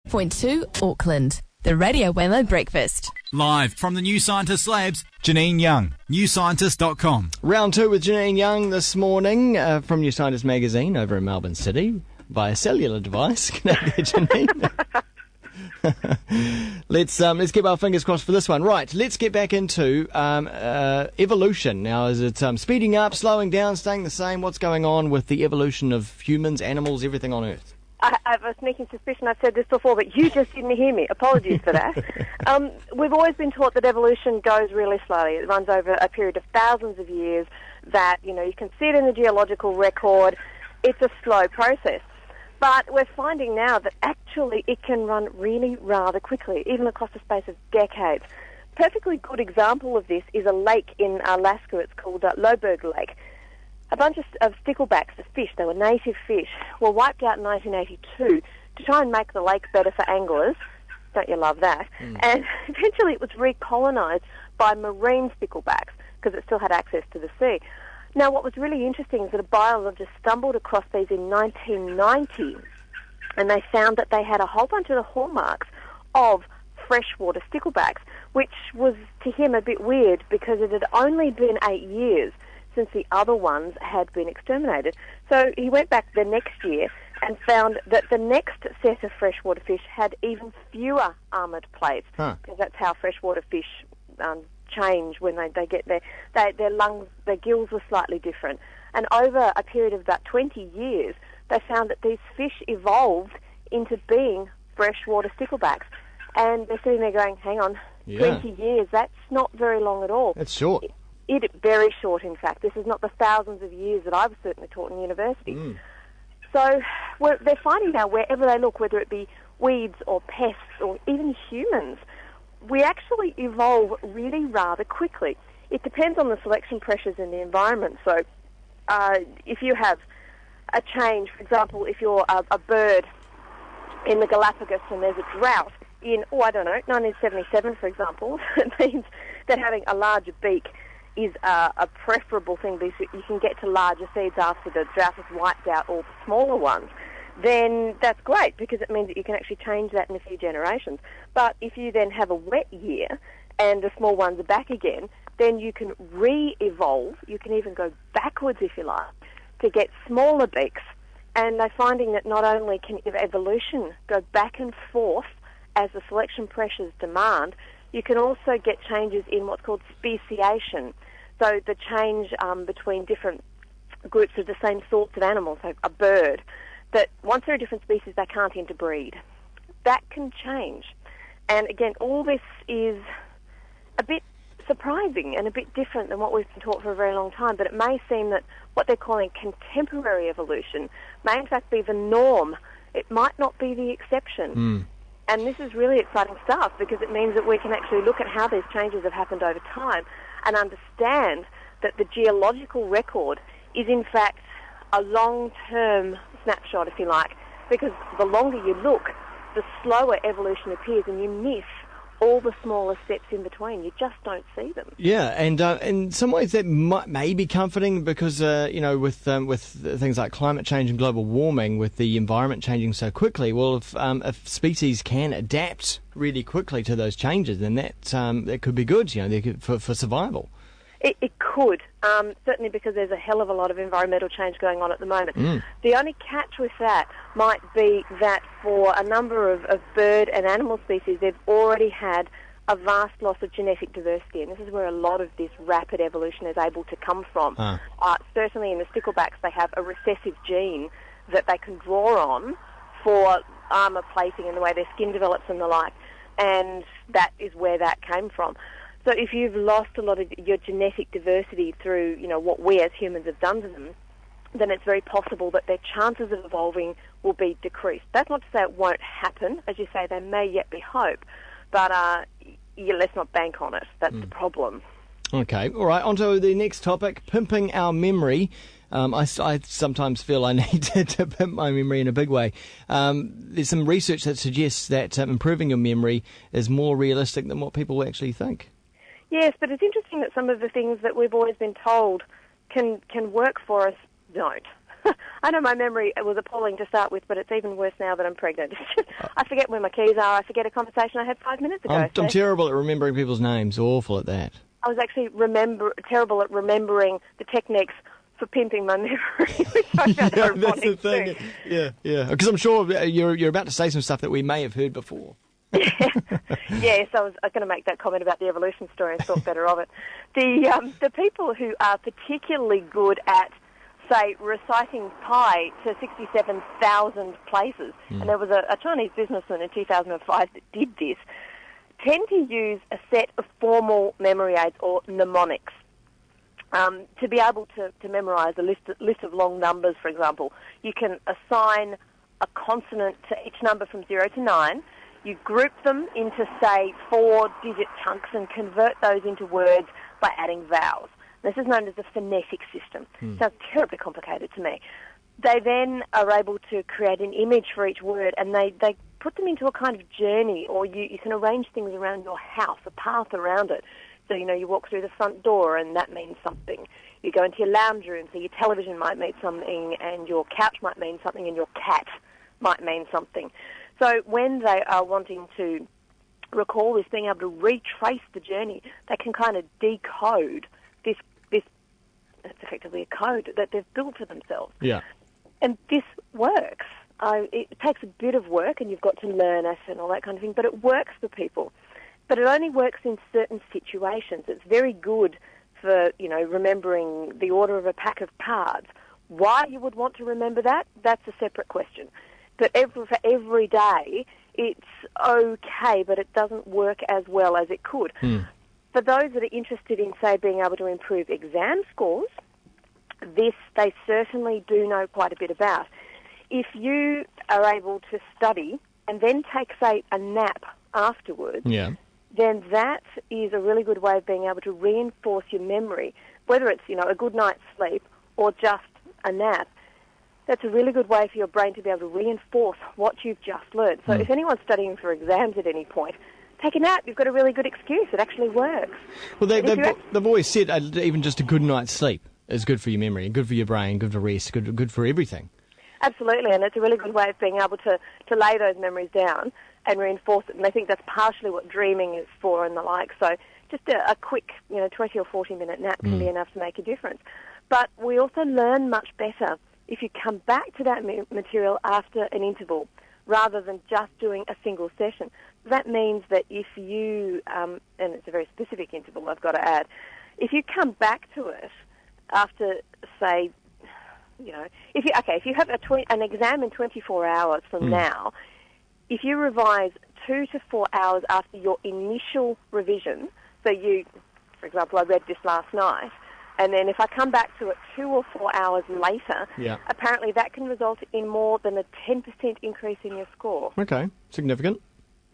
Point 2 Auckland. The Radio Wammo Breakfast. Live from the New Scientist Labs, Janine Young, newscientist.com. Round 2 with Janine Young this morning from New Scientist magazine over in Melbourne City via cellular device. Janine. Let's keep our fingers crossed for this one. Right, let's get back into evolution. Now, is it speeding up, slowing down, staying the same? What's going on with the evolution of humans, animals, everything on Earth? I have a sneaking suspicion I've said this before, but you just didn't hear me. Apologies for that. We've always been taught that evolution goes really slowly. It runs over a period of thousands of years, that, you can see it in the geological record. It's a slow process. But we're finding now that actually it can run really rather quickly, even across the space of decades. Perfectly good example of this is a lake in Alaska. It's called Loberg Lake. A bunch of sticklebacks, the fish, they were native fish, were wiped out in 1982 to try and make the lake better for anglers. Don't you love that? And eventually it was recolonised by marine sticklebacks because it still had access to the sea. Now, what was really interesting is that a biologist stumbled across these in 1990, and they found that they had a whole bunch of the hallmarks of freshwater sticklebacks, which was to him a bit weird because it had only been 8 years since the other ones had been exterminated. So he went back the next year and found that the next set of freshwater fish had even fewer armoured plates, because that's how freshwater fish change when they get their lungs, their gills were slightly different. And over a period of about 20 years, they found that these fish evolved into being freshwater sticklebacks. And they're sitting there going, hang on, 20 years, that's not very long at all. That's short. It very short, in fact. This is not the thousands of years that I was certainly taught in university. So they're finding now wherever they look, whether it be weeds or pests or even humans, we actually evolve really rather quickly. It depends on the selection pressures in the environment. So if you have a change, for example, if you're a bird in the Galapagos and there's a drought in, 1977, for example, it means that having a larger beak is a preferable thing because you can get to larger seeds after the drought has wiped out all the smaller ones. Then that's great because it means that you can actually change that in a few generations. But if you then have a wet year and the small ones are back again, then you can re-evolve. You can even go backwards, if you like, to get smaller beaks. And they're finding that not only can evolution go back and forth as the selection pressures demand, you can also get changes in what's called speciation. So the change between different groups of the same sorts of animals, so a bird, that once they're a different species, they can't interbreed. That can change. And again, all this is a bit surprising and a bit different than what we've been taught for a very long time, but it may seem that what they're calling contemporary evolution may in fact be the norm. It might not be the exception. And this is really exciting stuff because it means that we can actually look at how these changes have happened over time and understand that the geological record is in fact a long-term snapshot, if you like, because the longer you look, the slower evolution appears and you miss all the smaller steps in between. You just don't see them. Yeah, and in some ways that may be comforting because, with things like climate change and global warming, with the environment changing so quickly, well, if species can adapt really quickly to those changes, then that could be good, for survival. It could, certainly because there's a hell of a lot of environmental change going on at the moment. The only catch with that might be that for a number of bird and animal species, they've already had a vast loss of genetic diversity, and this is where a lot of this rapid evolution is able to come from. Certainly in the sticklebacks, they have a recessive gene that they can draw on for armour plating and the way their skin develops and the like, and that is where that came from. So if you've lost a lot of your genetic diversity through, what we as humans have done to them, then it's very possible that their chances of evolving will be decreased. That's not to say it won't happen. As you say, there may yet be hope, but let's not bank on it. That's the problem. Okay, all right, on to the next topic, pimping our memory. I sometimes feel I need to pimp my memory in a big way. There's some research that suggests that improving your memory is more realistic than what people actually think. Yes, but it's interesting that some of the things that we've always been told can work for us don't. I know my memory was appalling to start with, but it's even worse now that I'm pregnant. I forget where my keys are. I forget a conversation I had 5 minutes ago. I'm terrible at remembering people's names. Awful at that. I was actually terrible at remembering the techniques for pimping my memory, which I found ironic that's the thing. too. Yeah. Because I'm sure you're about to say some stuff that we may have heard before. Yes, I was going to make that comment about the evolution story and thought better of it. The people who are particularly good at, say, reciting pi to 67,000 places, and there was a Chinese businessman in 2005 that did this, tend to use a set of formal memory aids or mnemonics. To be able to memorise a list of long numbers, for example, you can assign a consonant to each number from 0 to 9. You group them into, say, 4-digit chunks and convert those into words by adding vowels. This is known as the phonetic system. Sounds terribly complicated to me. They then are able to create an image for each word, and they put them into a kind of journey, or you can arrange things around your house, a path around it. So, you walk through the front door, and that means something. You go into your lounge room, so your television might mean something, and your couch might mean something, and your cat might mean something. So when they are wanting to recall this, being able to retrace the journey, they can kind of decode this. It's effectively a code that they've built for themselves. Yeah. And this works. It takes a bit of work, and you've got to learn it and all that kind of thing, but it works for people. But it only works in certain situations. It's very good for, remembering the order of a pack of cards. Why you would want to remember that, that's a separate question. But for every day, it's okay, but it doesn't work as well as it could. For those that are interested in, say, being able to improve exam scores, this they certainly do know quite a bit about. If you are able to study and then take, say, a nap afterwards, then that is a really good way of being able to reinforce your memory, whether it's, a good night's sleep or just a nap. That's a really good way for your brain to be able to reinforce what you've just learned. So if anyone's studying for exams at any point, take a nap. You've got a really good excuse. It actually works. Well, they've always said even just a good night's sleep is good for your memory, good for your brain, good for rest, good for everything. Absolutely, and it's a really good way of being able to lay those memories down and reinforce it. And I think that's partially what dreaming is for and the like. So just a quick, 20 or 40-minute nap can be enough to make a difference. But we also learn much better if you come back to that material after an interval rather than just doing a single session. That means that if you, and it's a very specific interval I've got to add, if you come back to it after, say, if you have an exam in 24 hours from now, if you revise 2 to 4 hours after your initial revision, so for example, I read this last night, and then if I come back to it 2 or 4 hours later, apparently that can result in more than a 10% increase in your score. Okay, significant.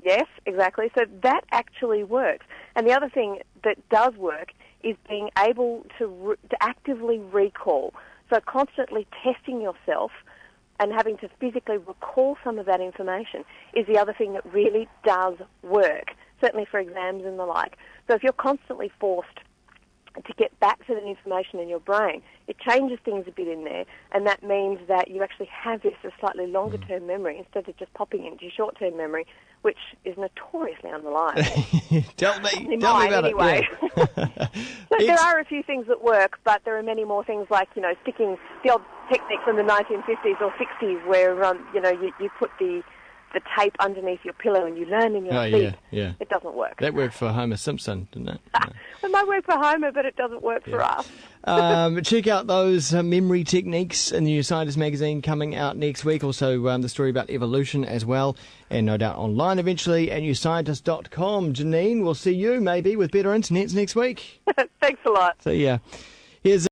Yes, exactly. So that actually works. And the other thing that does work is being able to actively recall. So constantly testing yourself and having to physically recall some of that information is the other thing that really does work, certainly for exams and the like. So if you're constantly forced to get back to that information in your brain, it changes things a bit in there, and that means that you actually have this a slightly longer-term memory instead of just popping into your short-term memory, which is notoriously unreliable. Tell me about anyway. it. Yeah. So there are a few things that work, but there are many more things like, sticking the old technique from the 1950s or 60s where, you put the tape underneath your pillow and you learn in your sleep. Yeah. It doesn't work. That worked for Homer Simpson, didn't it? It might work for Homer, but it doesn't work for us. Check out those memory techniques in the New Scientist magazine coming out next week. Also, the story about evolution as well, and no doubt online eventually at newscientist.com. Janine, we'll see you maybe with better internets next week. Thanks a lot. See ya. Here's